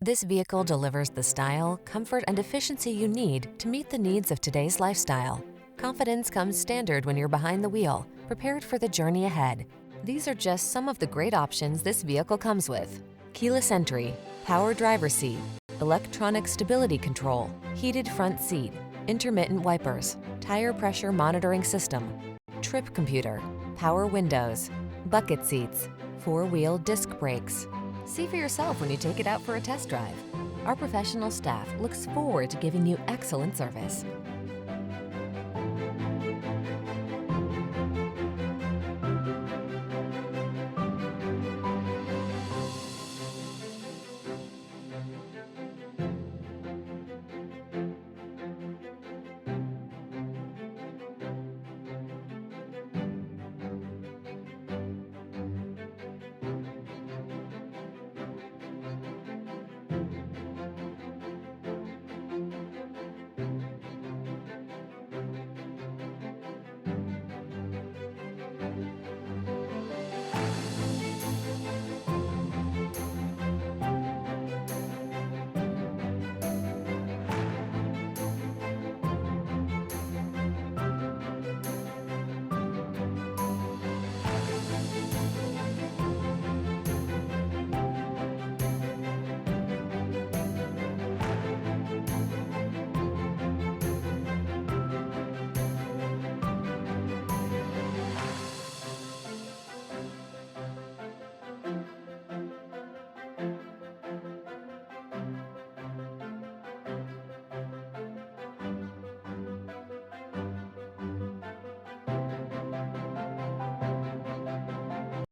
This vehicle delivers the style, comfort, and efficiency you need to meet the needs of today's lifestyle. Confidence comes standard when you're behind the wheel, prepared for the journey ahead. These are just some of the great options this vehicle comes with: keyless entry, power driver's seat, electronic stability control, heated front seat, intermittent wipers, tire pressure monitoring system, trip computer, power windows, bucket seats, four-wheel disc brakes. See for yourself when you take it out for a test drive. Our professional staff looks forward to giving you excellent service.